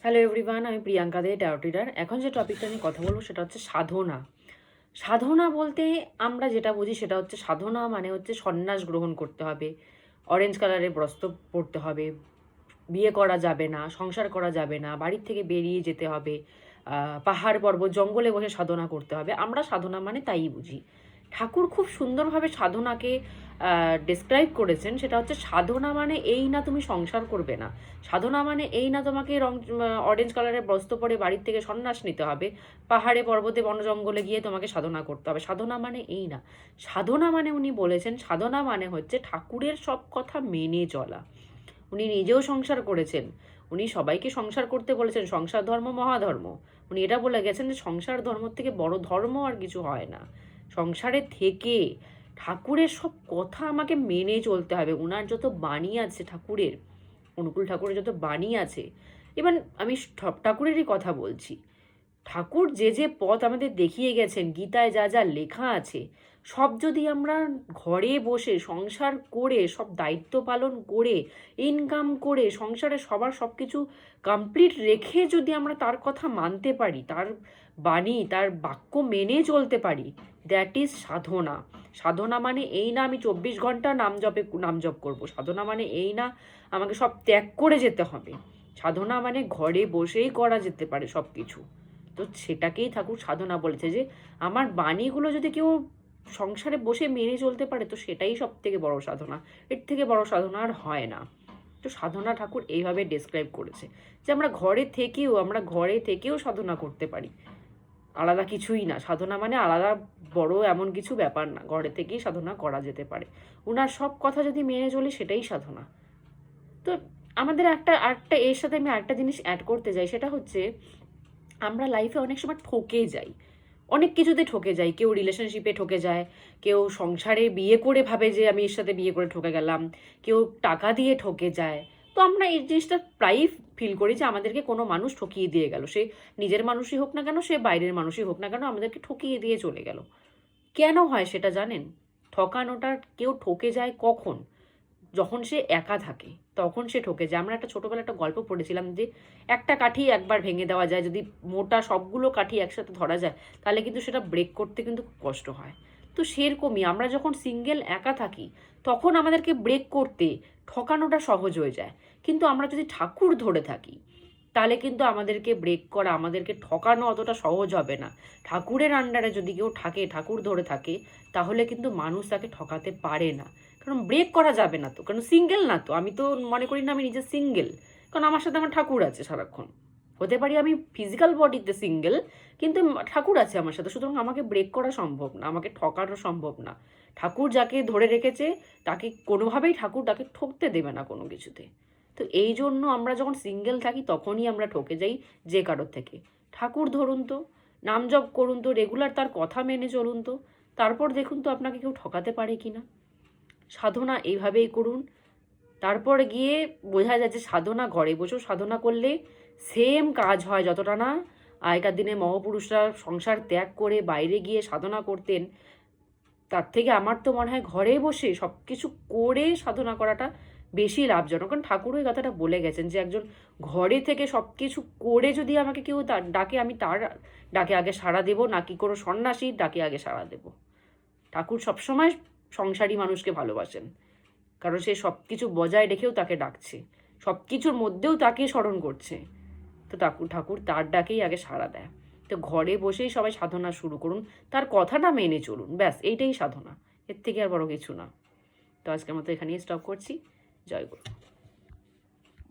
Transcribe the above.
Hello everyone, আমি প্রিয়াঙ্কা দে, taro reader. এখন যে টপিকটা নিয়ে কথা বলবো সেটা হচ্ছে সাধনা। সাধনা বলতে আমরা যেটা বুঝি সেটা হচ্ছে সাধনা মানে হচ্ছে সন্ন্যাস গ্রহণ করতে হবে, অরেঞ্জ কালারের বস্ত্র পরতে হবে, বিয়ে করা যাবে না, সংসার করা যাবে না, বাড়ির থেকে বেরিয়ে যেতে হবে, পাহাড় পর্বত জঙ্গলে বসে সাধনা করতে হবে। আমরা সাধনা মানে তাই বুঝি। ঠাকুর খুব সুন্দরভাবে সাধনাকে ডেসক্রাইব করেছেন। সেটা হচ্ছে সাধনা মানে এই না তুমি সংসার করবে না, সাধনা মানে এই না তোমাকে অরেঞ্জ কালারের বস্ত্র পরে বাড়ির থেকে সন্ন্যাস নিতে হবে, পাহাড়ে পর্বতে বন জঙ্গলে গিয়ে তোমাকে সাধনা করতে হবে। সাধনা মানে এই না। সাধনা মানে উনি বলেছেন সাধনা মানে হচ্ছে ঠাকুরের সব কথা মেনে চলা। উনি নিজেও সংসার করেছেন, উনি সবাইকে সংসার করতে বলেছেন, সংসার ধর্ম মহাধর্ম। উনি এটা বলে গেছেন যে সংসার ধর্ম থেকে বড় ধর্ম আর কিছু হয় না। সংসারে থেকে ঠাকুরের সব কথা আমাকে মেনে চলতে হবে। ওনার যত বাণী আছে ঠাকুরের, অনুকূল ঠাকুরের যত বাণী আছে, এবার আমি সব ঠাকুরেরই কথা বলছি। ঠাকুর যে যে পথ আমাদের দেখিয়ে গেছেন, গীতায় যা যা লেখা আছে, সব যদি আমরা ঘরে বসে সংসার করে, সব দায়িত্ব পালন করে, ইনকাম করে, সংসারে সবার সব কিছু কমপ্লিট রেখে যদি আমরা তার কথা মানতে পারি, তার বাণী তার বাক্য মেনে চলতে পারি, দ্যাট ইজ সাধনা। সাধনা মানে এই না আমি 24 ঘন্টা নাম জপ করবো। সাধনা মানে এই না আমাকে সব ত্যাগ করে যেতে হবে। সাধনা মানে ঘরে বসেই করা যেতে পারে সব কিছু। তো সেটাকেই ঠাকুর সাধনা বলেছে, যে আমার বাণীগুলো যদি কেউ সংসারে বসে মেনে চলতে পারে তো সেটাই সব থেকে বড় সাধনা। এর থেকে বড় সাধনা আর হয় না। তো সাধনা ঠাকুর এইভাবে ডেসক্রাইব করেছে যে আমরা ঘরে থেকেও সাধনা করতে পারি, আলাদা কিছুই না। সাধনা মানে আলাদা বড় এমন কিছু ব্যাপার না, ঘরে থেকেই সাধনা করা যেতে পারে। উনার সব কথা যদি মেনে চলি সেটাই সাধনা। তো আমাদের একটা এর সাথে আমি আরেকটা জিনিস অ্যাড করতে যাই, সেটা হচ্ছে আমরা লাইফে অনেক সময় ঠকে যাই, অনেক কিছুতে ঠকে যাই। কেউ রিলেশনশিপে ঠকে যায়, কেউ সংসারে বিয়ে করে ভাবে যে আমি এর সাথে বিয়ে করে ঠকে গেলাম, কেউ টাকা দিয়ে ঠকে যায়। তো আমরা এই জিনিসটা প্রায়ই ফিল করি যে আমাদেরকে কোনো মানুষ ঠকিয়ে দিয়ে গেল, সে নিজের মানুষই হোক না কেন, সে বাইরের মানুষই হোক না কেন, আমাদেরকে ঠকিয়ে দিয়ে চলে গেল। কেন হয় সেটা জানেন? ঠকানোটা কেউ ঠকে যায় কখন? যখন সে একা থাকে তখন সে ঠকে যায়। আমরা একটা ছোটবেলায় একটা গল্প পড়েছিলাম যে একটা কাঠি একবার ভেঙে দেওয়া যায়, যদি মোটা সবগুলো কাঠি একসাথে ধরা যায় তাহলে কিন্তু সেটা ব্রেক করতে কিন্তু খুব কষ্ট হয়। তো সেরকমই আমরা যখন সিঙ্গেল একা থাকি তখন আমাদেরকে ব্রেক করতে ঠকানোটা সহজ হয়ে যায়। কিন্তু আমরা যদি ঠাকুর ধরে থাকি তাহলে কিন্তু আমাদেরকে ব্রেক করা, আমাদেরকে ঠকানো অতটা সহজ হবে না। ঠাকুরের আন্ডারে যদি কেউ থাকে, ঠাকুর ধরে থাকে, তাহলে কিন্তু মানুষ তাকে ঠকাতে পারে না। কারণ ব্রেক করা যাবে না, তো কারণ সিঙ্গেল না। তো আমি তো মনে করি না আমি নিজে সিঙ্গেল, কারণ আমার সাথে আমার ঠাকুর আছে সারাক্ষণ। হতে পারি আমি ফিজিক্যাল বডিতে সিঙ্গেল, কিন্তু ঠাকুর আছে আমার সাথে, সুতরাং আমাকে ব্রেক করা সম্ভব না, আমাকে ঠকানো সম্ভব না। ঠাকুর যাকে ধরে রেখেছে তাকে কোনোভাবেই ঠাকুর তাকে ঠকতে দেবে না কোনো কিছুতে। তো এই জন্য আমরা যখন সিঙ্গেল থাকি তখনই আমরা ঠকে যাই যে কারোর থেকে। ঠাকুর ধরুন তো, নাম জপ করুন তো, রেগুলার তার কথা মেনে চলুন তো, তারপর দেখুন তো আপনাকে কেউ ঠকাতে পারে কি না। সাধনা এইভাবেই করুন, তারপর গিয়ে বোঝা যায় যে সাধনা ঘরে বসেও সাধনা করলে সেম কাজ হয় যতটা না আগেকার দিনে মহাপুরুষরা সংসার ত্যাগ করে বাইরে গিয়ে সাধনা করতেন। তার থেকে আমার তো মনে হয় ঘরে বসে সব কিছু করে সাধনা করাটা বেশি লাভজনক। কারণ ঠাকুর ওই কথাটা বলে গেছেন যে একজন ঘরে থেকে সব কিছু করে যদি আমাকে কেউ তার ডাকে, আমি তার ডাকে আগে সাড়া দেবো, নাকি কোনো সন্ন্যাসীর ডাকে আগে সাড়া দেবো। ঠাকুর সবসময় সংসারী মানুষকে ভালোবাসেন, কারণ সে সব কিছু বজায় রেখেও তাকে ডাকছে, সব কিছুর মধ্যেও তাকে স্মরণ করছে। তো ঠাকুর তার ডাকেই আগে সাড়া দেয়। তো ঘরে বসেই সবাই সাধনা শুরু করুন, তার কথাটা মেনে চলুন, ব্যাস এইটাই সাধনা, এর থেকে আর বড় কিছু না। তো আজকের মতো এখানেই স্টপ করছি। জয় গুরু।